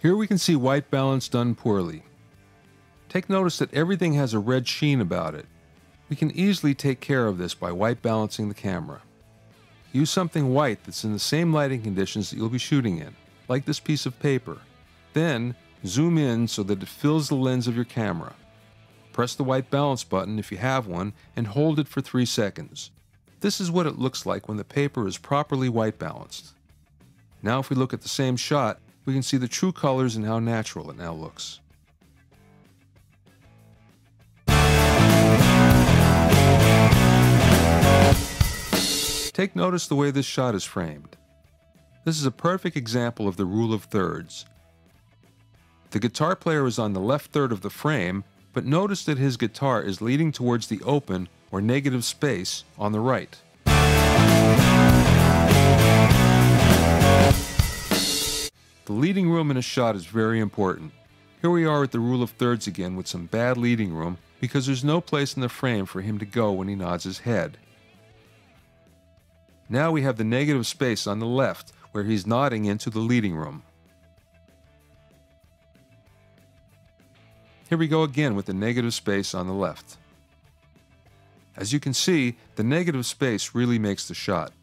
Here we can see white balance done poorly. Take notice that everything has a red sheen about it. We can easily take care of this by white balancing the camera. Use something white that's in the same lighting conditions that you'll be shooting in, like this piece of paper. Then, zoom in so that it fills the lens of your camera. Press the white balance button if you have one and hold it for 3 seconds. This is what it looks like when the paper is properly white balanced. Now if we look at the same shot, we can see the true colors and how natural it now looks. Take notice the way this shot is framed. This is a perfect example of the rule of thirds. The guitar player is on the left third of the frame, but notice that his guitar is leading towards the open or negative space on the right. The leading room in a shot is very important. Here we are at the rule of thirds again with some bad leading room because there's no place in the frame for him to go when he nods his head. Now we have the negative space on the left where he's nodding into the leading room. Here we go again with the negative space on the left. As you can see, the negative space really makes the shot.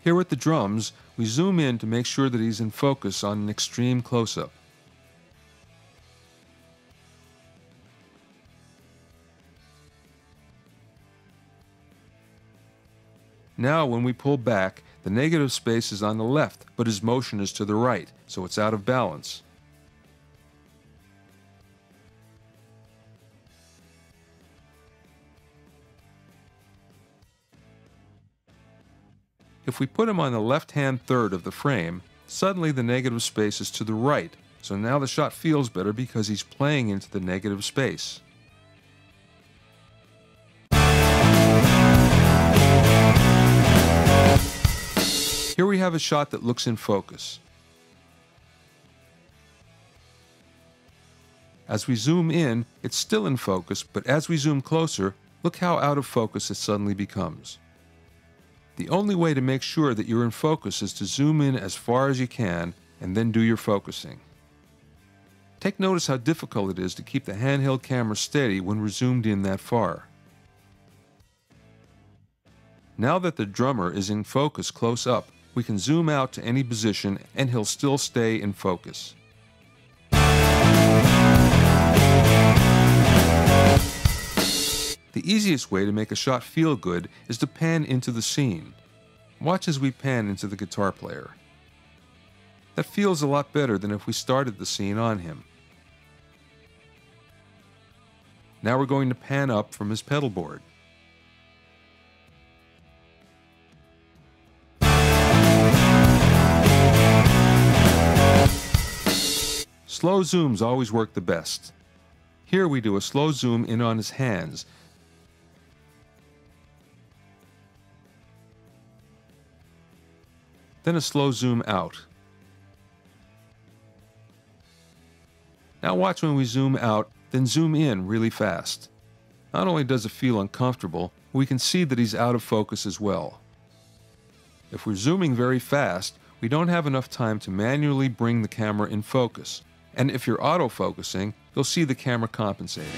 Here with the drums, we zoom in to make sure that he's in focus on an extreme close-up. Now when we pull back, the negative space is on the left, but his motion is to the right, so it's out of balance. If we put him on the left-hand third of the frame, suddenly the negative space is to the right, so now the shot feels better because he's playing into the negative space. Here we have a shot that looks in focus. As we zoom in, it's still in focus, but as we zoom closer, look how out of focus it suddenly becomes. The only way to make sure that you're in focus is to zoom in as far as you can and then do your focusing. Take notice how difficult it is to keep the handheld camera steady when we're zoomed in that far. Now that the drummer is in focus close up, we can zoom out to any position and he'll still stay in focus. The easiest way to make a shot feel good is to pan into the scene. Watch as we pan into the guitar player. That feels a lot better than if we started the scene on him. Now we're going to pan up from his pedal board. Slow zooms always work the best. Here we do a slow zoom in on his hands. Then a slow zoom out. Now watch when we zoom out, then zoom in really fast. Not only does it feel uncomfortable, we can see that he's out of focus as well. If we're zooming very fast, we don't have enough time to manually bring the camera in focus. And if you're autofocusing, you'll see the camera compensating.